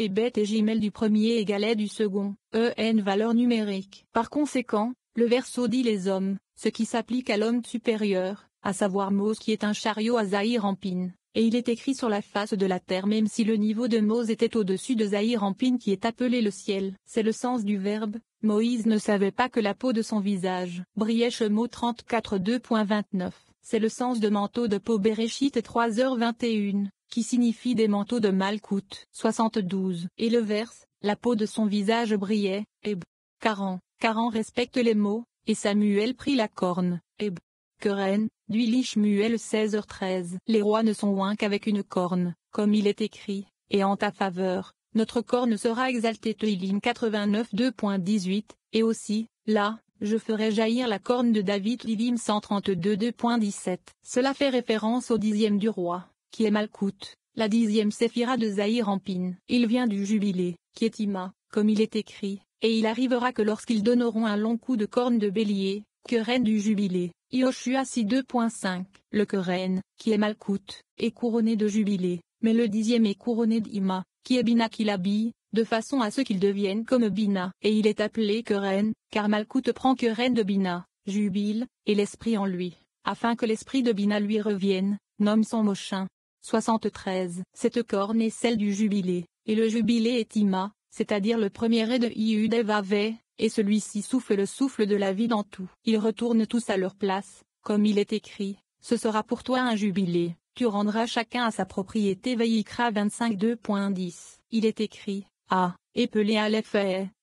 et bet et jimel du premier égalait du second, valeur numérique. Par conséquent, le verso dit les hommes, ce qui s'applique à l'homme supérieur, à savoir Mose qui est un chariot à Zahir Ampin, et il est écrit sur la face de la terre même si le niveau de Mose était au-dessus de Zahir Ampin qui est appelé le ciel. C'est le sens du verbe, Moïse ne savait pas que la peau de son visage brillait. Shemot 34 2.29. C'est le sens de manteau de peau Bereshit 3h21, qui signifie des manteaux de Malkout 72. Et le verse, la peau de son visage brillait, Caran respecte les mots, et Samuel prit la corne, Keren, d'huile Ishmuel 16h13. Les rois ne sont oints qu'avec une corne, comme il est écrit, et en ta faveur, notre corne sera exaltée. Teilim 89 2.18, et aussi, là, je ferai jaillir la corne de David. Teilim 132 2.17. Cela fait référence au 10e du roi, qui est Malkout, la 10e séphira de Zahir Ampin. Il vient du jubilé, qui est Ima, comme il est écrit, et il arrivera que lorsqu'ils donneront un long coup de corne de bélier, querelle du jubilé. Yoshua 6 2.5. Le querelle, qui est Malkout, est couronné de jubilé, mais le 10e est couronné d'Ima, qui est Bina qui l'habille, de façon à ce qu'il devienne comme Bina. Et il est appelé querelle, car Malkout prend querelle de Bina, jubile, et l'esprit en lui, afin que l'esprit de Bina lui revienne, nomme son Moshin. 73. Cette corne est celle du jubilé, et le jubilé est Ima, c'est-à-dire le premier est de Iudevave, et celui-ci souffle le souffle de la vie dans tout. Ils retournent tous à leur place, comme il est écrit, ce sera pour toi un jubilé, tu rendras chacun à sa propriété. Vayikra 25 2.10. Il est écrit, épelé Aleph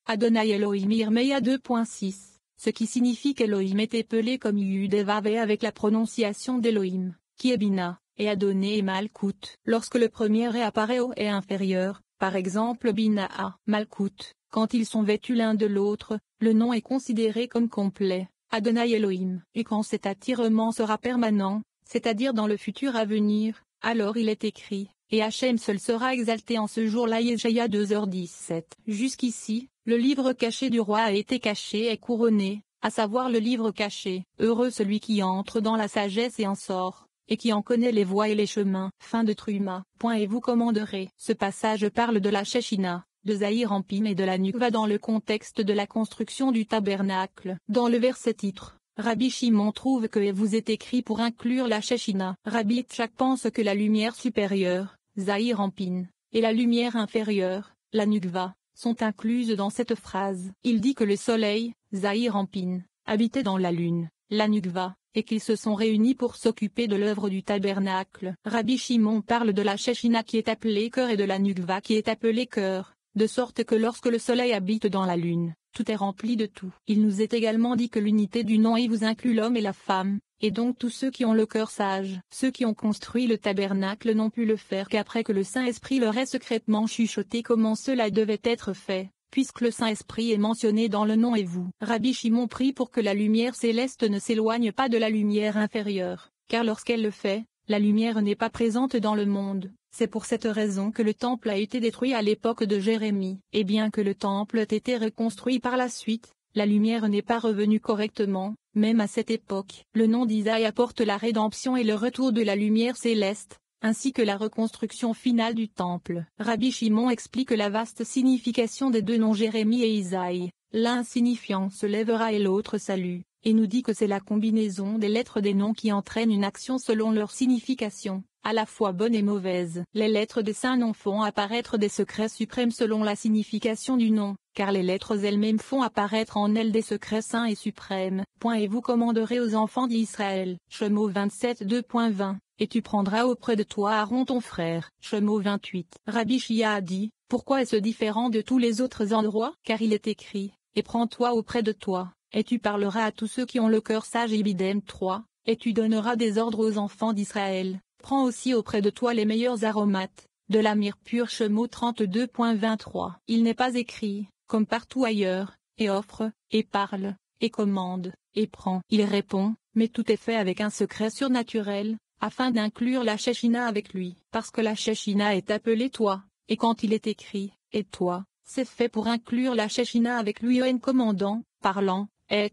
Adonai Elohim Irmeya 2.6, ce qui signifie qu'Elohim est épelé comme Yudevave avec la prononciation d'Elohim, qui est Bina, et Adonai et Malkout. Lorsque le premier apparaît au est inférieur, par exemple Bina à Malkout, quand ils sont vêtus l'un de l'autre, le nom est considéré comme complet, Adonai Elohim. Et quand cet attirement sera permanent, c'est-à-dire dans le futur à venir, alors il est écrit, et Hachem seul sera exalté en ce jour-là. Yeshaya 2h17. Jusqu'ici, le livre caché du roi a été caché et couronné, à savoir le livre caché. Heureux celui qui entre dans la sagesse et en sort, et qui en connaît les voies et les chemins. Fin de Truma. Et vous commanderez. Ce passage parle de la Shechina, de Zahir Ampin et de la Nukva dans le contexte de la construction du tabernacle. Dans le verset titre, Rabbi Shimon trouve que vous est écrit pour inclure la Shechina. Rabbi Tchak pense que la lumière supérieure, Zahir Ampin, et la lumière inférieure, la Nukva, sont incluses dans cette phrase. Il dit que le soleil, Zahir Ampin, habitait dans la lune, la Nukva, et qu'ils se sont réunis pour s'occuper de l'œuvre du tabernacle. Rabbi Shimon parle de la Shechina qui est appelée cœur et de la Nukva qui est appelée cœur, de sorte que lorsque le soleil habite dans la lune, tout est rempli de tout. Il nous est également dit que l'unité du nom y vous inclut l'homme et la femme, et donc tous ceux qui ont le cœur sage. Ceux qui ont construit le tabernacle n'ont pu le faire qu'après que le Saint-Esprit leur ait secrètement chuchoté comment cela devait être fait, puisque le Saint-Esprit est mentionné dans le nom et vous. Rabbi Shimon prie pour que la lumière céleste ne s'éloigne pas de la lumière inférieure, car lorsqu'elle le fait, la lumière n'est pas présente dans le monde. C'est pour cette raison que le temple a été détruit à l'époque de Jérémie. Et bien que le temple ait été reconstruit par la suite, la lumière n'est pas revenue correctement, même à cette époque. Le nom d'Isaïe apporte la rédemption et le retour de la lumière céleste, ainsi que la reconstruction finale du temple. Rabbi Shimon explique la vaste signification des deux noms Jérémie et Isaïe, l'un signifiant se lèvera et l'autre salut, et nous dit que c'est la combinaison des lettres des noms qui entraîne une action selon leur signification, à la fois bonne et mauvaise. Les lettres des saints noms font apparaître des secrets suprêmes selon la signification du nom, car les lettres elles-mêmes font apparaître en elles des secrets saints et suprêmes. Et vous commanderez aux enfants d'Israël. Shemot 27 2.20. Et tu prendras auprès de toi Aaron ton frère. Shemot 28. Rabbi Shia a dit, pourquoi est-ce différent de tous les autres endroits? Car il est écrit, et prends-toi auprès de toi, et tu parleras à tous ceux qui ont le cœur sage. Ibidem 3. Et tu donneras des ordres aux enfants d'Israël. Prends aussi auprès de toi les meilleurs aromates, de la myrrhe pure. Shemot 32.23. Il n'est pas écrit, comme partout ailleurs, et offre, et parle, et commande, et prend. Il répond, mais tout est fait avec un secret surnaturel, afin d'inclure la Shechina avec lui. Parce que la Shechina est appelée toi, et quand il est écrit, et toi, c'est fait pour inclure la Shechina avec lui en commandant, parlant, et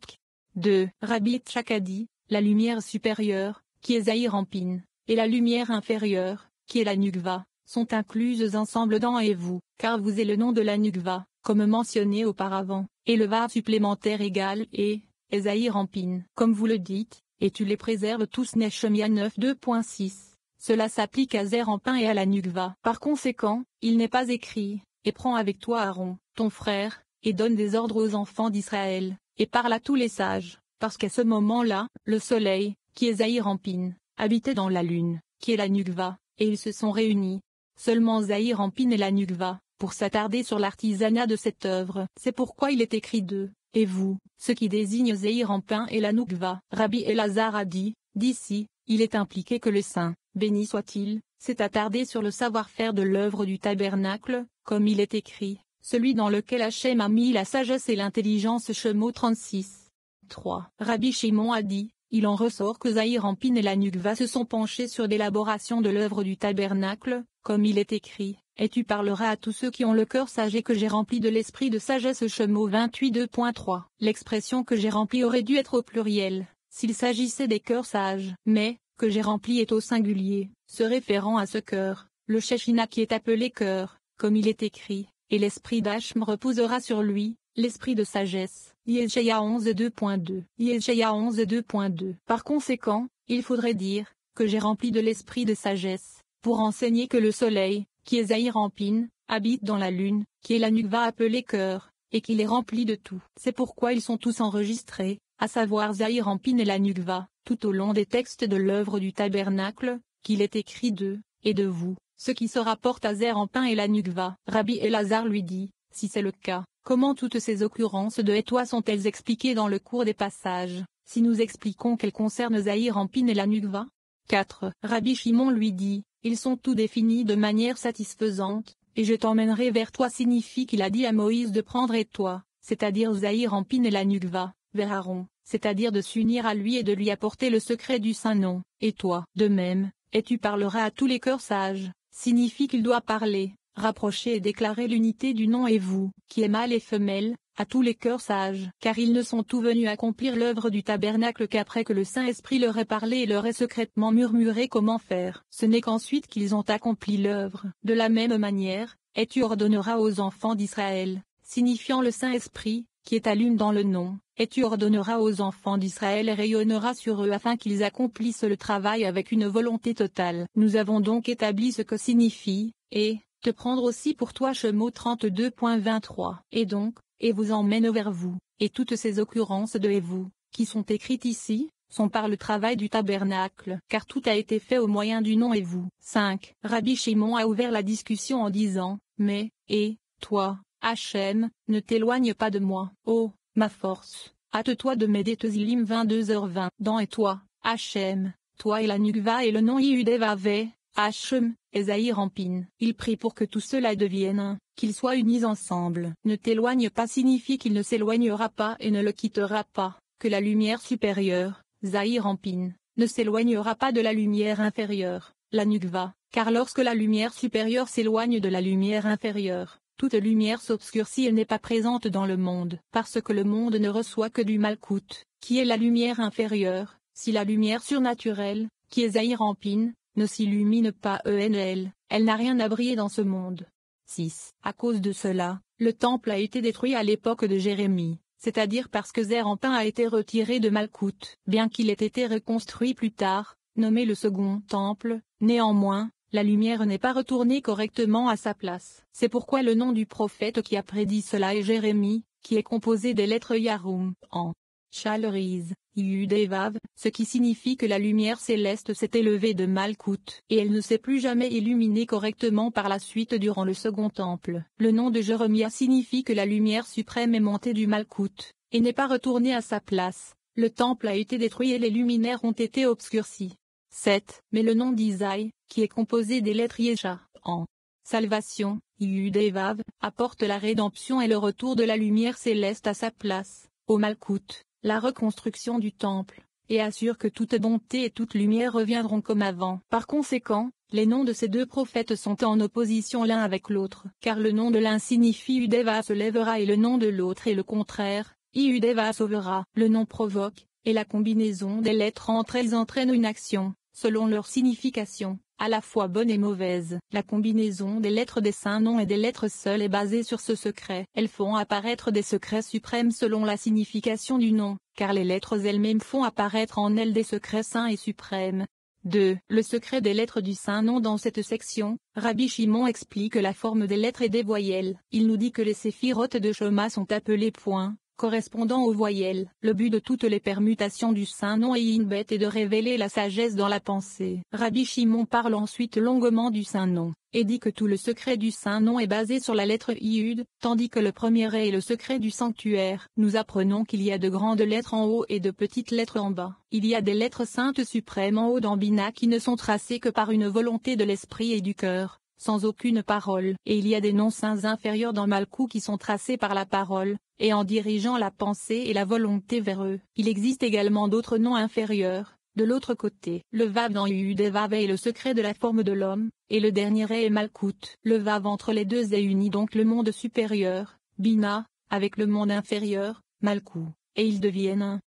2. Rabbi Tchak a dit, la lumière supérieure, qui est Zahir Ampin, et la lumière inférieure, qui est la Nukva, sont incluses ensemble dans et vous, car vous est le nom de la Nukva, comme mentionné auparavant, et le Vav supplémentaire égal et Zahir Ampin. Comme vous le dites, et tu les préserves tous Nehemia 9 2.6. Cela s'applique à Zer Ampin et à la Nukva. Par conséquent, il n'est pas écrit, et prends avec toi Aaron, ton frère, et donne des ordres aux enfants d'Israël, et parle à tous les sages, parce qu'à ce moment-là, le soleil, qui est Zahir Ampin, habitait dans la lune, qui est la Nukva, et ils se sont réunis. Seulement Zahir Ampin et la Nukva, pour s'attarder sur l'artisanat de cette œuvre. C'est pourquoi il est écrit d'eux, et vous, ce qui désigne Zahir Ampin et la Nukva. Rabbi Elazar a dit, d'ici, il est impliqué que le saint, béni soit-il, s'est attardé sur le savoir-faire de l'œuvre du tabernacle, comme il est écrit, celui dans lequel Hachem a mis la sagesse et l'intelligence. Shemot 36. 3. Rabbi Shimon a dit, il en ressort que Zahir Ampin et la Nukva se sont penchés sur l'élaboration de l'œuvre du tabernacle, comme il est écrit, et tu parleras à tous ceux qui ont le cœur sage et que j'ai rempli de l'esprit de sagesse. Shemot 28 2.3. L'expression que j'ai rempli aurait dû être au pluriel, s'il s'agissait des cœurs sages, mais, que j'ai rempli est au singulier, se référant à ce cœur, le Shechina qui est appelé cœur, comme il est écrit, et l'esprit d'Hachem reposera sur lui, l'esprit de sagesse. Yeshaïa 11 2.2. Yeshaïa 11 2.2. Par conséquent, il faudrait dire, que j'ai rempli de l'esprit de sagesse, pour enseigner que le soleil, qui est Zahir Ampin, habite dans la lune, qui est la Nukva appelée cœur, et qu'il est rempli de tout. C'est pourquoi ils sont tous enregistrés, à savoir Zahir Ampin et la Nukva, tout au long des textes de l'œuvre du tabernacle, qu'il est écrit d'eux, et de vous, ce qui se rapporte à Zer Ampin et la Nukva. Rabbi Elazar lui dit, si c'est le cas, comment toutes ces occurrences de et toi sont-elles expliquées dans le cours des passages, si nous expliquons qu'elles concernent Zahir Ampin et la Nukva? 4. Rabbi Shimon lui dit, ils sont tous définis de manière satisfaisante, et je t'emmènerai vers toi signifie qu'il a dit à Moïse de prendre et toi, c'est-à-dire Zahir Ampin et la Nukva, vers Aaron, c'est-à-dire de s'unir à lui et de lui apporter le secret du Saint-Nom, et toi, de même, et tu parleras à tous les cœurs sages, signifie qu'il doit parler, rapprocher et déclarer l'unité du nom et vous, qui est mâle et femelle, à tous les cœurs sages, car ils ne sont tous venus accomplir l'œuvre du tabernacle qu'après que le Saint-Esprit leur ait parlé et leur ait secrètement murmuré comment faire. Ce n'est qu'ensuite qu'ils ont accompli l'œuvre. De la même manière, et tu ordonneras aux enfants d'Israël, signifiant le Saint-Esprit, qui est à l'une dans le nom, et tu ordonneras aux enfants d'Israël et rayonneras sur eux afin qu'ils accomplissent le travail avec une volonté totale. Nous avons donc établi ce que signifie, et, te prendre aussi pour toi Shemot 32.23. Et donc, et vous emmène vers vous, et toutes ces occurrences de et vous, qui sont écrites ici, sont par le travail du tabernacle, car tout a été fait au moyen du nom et vous. 5. Rabbi Shimon a ouvert la discussion en disant, mais, et, toi, Hachem, ne t'éloigne pas de moi, ô, ma force, hâte-toi de m'aider. Tezillim 22h20. Dans et toi, Hachem, toi et la Nukva et le nom Yehudevave, Hachem, et Zahir Ampin. Il prie pour que tout cela devienne un, qu'ils soient unis ensemble. Ne t'éloigne pas signifie qu'il ne s'éloignera pas et ne le quittera pas, que la lumière supérieure, Zahir Ampin, ne s'éloignera pas de la lumière inférieure, la Nukva, car lorsque la lumière supérieure s'éloigne de la lumière inférieure, toute lumière s'obscurcit et n'est pas présente dans le monde, parce que le monde ne reçoit que du Malkout, qui est la lumière inférieure. Si la lumière surnaturelle, qui est Zahir Ampin, ne s'illumine pas elle n'a rien à briller dans ce monde. 6. À cause de cela, le temple a été détruit à l'époque de Jérémie, c'est-à-dire parce que Zer Ampin a été retiré de Malkout, bien qu'il ait été reconstruit plus tard, nommé le second temple, néanmoins, la lumière n'est pas retournée correctement à sa place. C'est pourquoi le nom du prophète qui a prédit cela est Jérémie, qui est composé des lettres Yarum, en Chaleriz, Yudevav, ce qui signifie que la lumière céleste s'est élevée de Malkout, et elle ne s'est plus jamais illuminée correctement par la suite durant le second temple. Le nom de Jérémie signifie que la lumière suprême est montée du Malkout, et n'est pas retournée à sa place. Le temple a été détruit et les luminaires ont été obscurcis. 7. Mais le nom d'Isaïe, qui est composé des lettres Yesha, en Salvation, Yudevav, apporte la rédemption et le retour de la lumière céleste à sa place, au Malkout, la reconstruction du temple, et assure que toute bonté et toute lumière reviendront comme avant. Par conséquent, les noms de ces deux prophètes sont en opposition l'un avec l'autre, car le nom de l'un signifie Udeva se lèvera et le nom de l'autre est le contraire, Iudeva sauvera. Le nom provoque, et la combinaison des lettres entre elles entraîne une action, selon leur signification. à la fois bonne et mauvaise. La combinaison des lettres des saints noms et des lettres seules est basée sur ce secret. Elles font apparaître des secrets suprêmes selon la signification du nom, car les lettres elles-mêmes font apparaître en elles des secrets saints et suprêmes. 2. Le secret des lettres du saint nom. Dans cette section, Rabbi Shimon explique la forme des lettres et des voyelles. Il nous dit que les séphirotes de Shoma sont appelés points, correspondant aux voyelles. Le but de toutes les permutations du saint nom et Inbet est de révéler la sagesse dans la pensée. Rabbi Shimon parle ensuite longuement du saint nom, et dit que tout le secret du saint nom est basé sur la lettre Yud, tandis que le premier est le secret du sanctuaire. Nous apprenons qu'il y a de grandes lettres en haut et de petites lettres en bas. Il y a des lettres saintes suprêmes en haut dans Bina qui ne sont tracées que par une volonté de l'esprit et du cœur, sans aucune parole. Et il y a des noms saints inférieurs dans Malkou qui sont tracés par la parole, et en dirigeant la pensée et la volonté vers eux. Il existe également d'autres noms inférieurs. De l'autre côté, le Vav dans Yud et Vav est le secret de la forme de l'homme, et le dernier est Malkout. Le Vav entre les deux est uni donc le monde supérieur, Bina, avec le monde inférieur, Malkou, et ils deviennent un.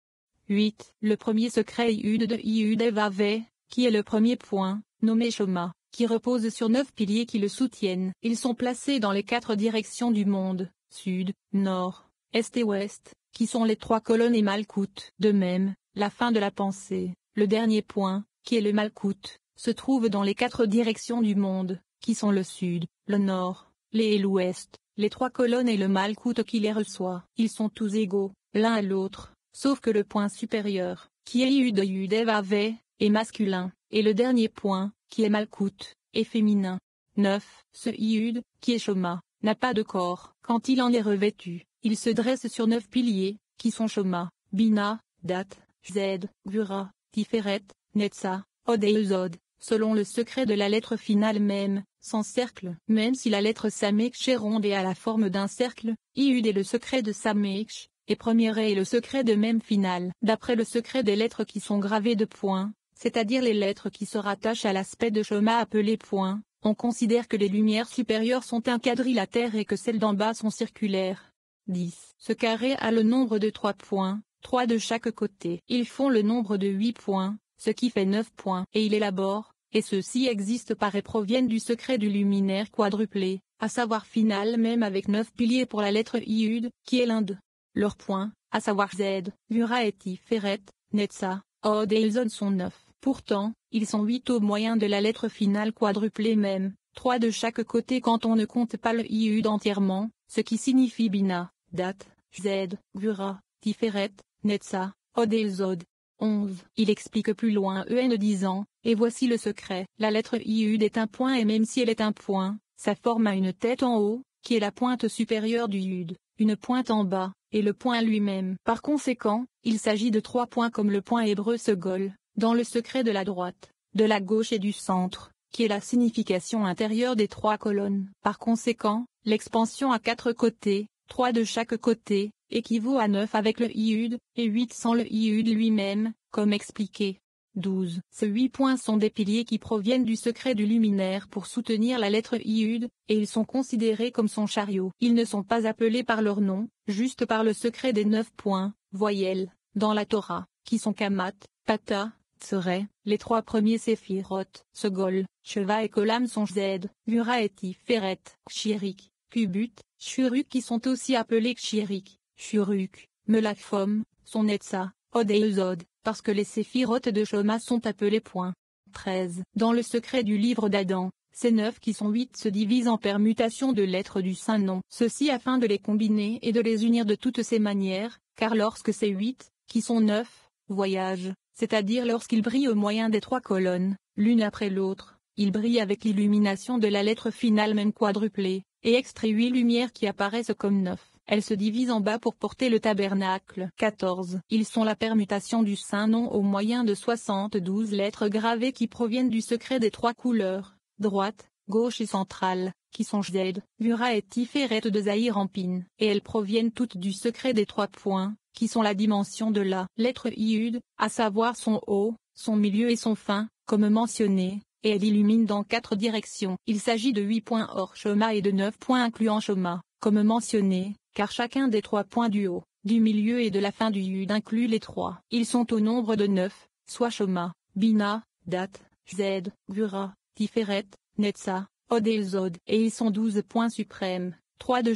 8. Le premier secret Yud de Yud et Vav est, qui est le premier point, nommé Shoma, qui repose sur 9 piliers qui le soutiennent. Ils sont placés dans les 4 directions du monde, sud, nord, est et ouest, qui sont les 3 colonnes et Malkout. De même, la fin de la pensée, le dernier point, qui est le Malkout, se trouve dans les 4 directions du monde, qui sont le sud, le nord, et l'ouest, les 3 colonnes et le Malkout qui les reçoit. Ils sont tous égaux, l'un à l'autre, sauf que le point supérieur, qui est Yud et Vav, est masculin, et le dernier point, qui est Malkout, est féminin. 9. Ce Yud, qui est Shoma, n'a pas de corps. Quand il en est revêtu, il se dresse sur 9 piliers, qui sont Shoma, Bina, Dat, Zed, Gvura, Tiferet, Netza, Od et Ezod, selon le secret de la lettre finale même, sans cercle. Même si la lettre Samekh est ronde et a la forme d'un cercle, Yud est le secret de Samekh, et premier est le secret de même finale. D'après le secret des lettres qui sont gravées de points, c'est-à-dire les lettres qui se rattachent à l'aspect de Shoma appelé point, on considère que les lumières supérieures sont un quadrilatère et que celles d'en bas sont circulaires. 10. Ce carré a le nombre de 3 points, 3 de chaque côté. Ils font le nombre de 8 points, ce qui fait 9 points. Et il élabore, et ceux-ci existent par et proviennent du secret du luminaire quadruplé, à savoir final même avec 9 piliers pour la lettre Yud, qui est l'un de leurs points, à savoir Z, Gvura et Tiferet, Netza, Od et Ezod sont 9. Pourtant, ils sont 8 au moyen de la lettre finale quadruplée même, 3 de chaque côté quand on ne compte pas le Yud entièrement, ce qui signifie Bina, Dat, Z, Gvura, Tiferet, Netza, Od et Ezod. 11. Il explique plus loin en disant, et voici le secret. La lettre Yud est un point et même si elle est un point, sa forme a une tête en haut, qui est la pointe supérieure du Yud, une pointe en bas, et le point lui-même. Par conséquent, il s'agit de 3 points comme le point hébreu Segol, dans le secret de la droite, de la gauche et du centre, qui est la signification intérieure des 3 colonnes. Par conséquent, l'expansion à 4 côtés, 3 de chaque côté, équivaut à 9 avec le Yud, et 8 sans le Yud lui-même, comme expliqué. 12. Ces 8 points sont des piliers qui proviennent du secret du luminaire pour soutenir la lettre Yud, et ils sont considérés comme son chariot. Ils ne sont pas appelés par leur nom, juste par le secret des 9 points, voyelles, dans la Torah, qui sont Kamat, Pata, Tseret. Les 3 premiers séphirotes, Segol, Sheva et Kolam sont Z, Gvura et Tiferet, Kshirik, Kubut, Shuruk qui sont aussi appelés Kshirik, Shuruk, Melachom, sont Netza, Od et Ezod, parce que les séphirotes de Shoma sont appelés points. 13. Dans le secret du livre d'Adam, ces 9 qui sont 8 se divisent en permutations de lettres du saint nom. Ceci afin de les combiner et de les unir de toutes ces manières, car lorsque ces 8, qui sont 9, voyagent, c'est-à-dire lorsqu'ils brillent au moyen des 3 colonnes, l'une après l'autre, ils brillent avec l'illumination de la lettre finale même quadruplée, et extraient 8 lumières qui apparaissent comme 9. Elles se divisent en bas pour porter le tabernacle. 14. Ils sont la permutation du saint nom au moyen de 72 lettres gravées qui proviennent du secret des 3 couleurs, droite, gauche et centrale, qui sont Jed, Gvura et Tiferet de Zahir Ampin. Et elles proviennent toutes du secret des 3 points, qui sont la dimension de la lettre Yud, à savoir son haut, son milieu et son fin, comme mentionné, et elle illumine dans 4 directions. Il s'agit de 8 points hors Shoma et de 9 points incluant Shoma, comme mentionné, car chacun des 3 points du haut, du milieu et de la fin du Yud inclut les 3. Ils sont au nombre de 9, soit Shoma, Bina, Dat, Z, Gvura, Tiferet, Netza, Od et Zod. Et ils sont 12 points suprêmes, 3 de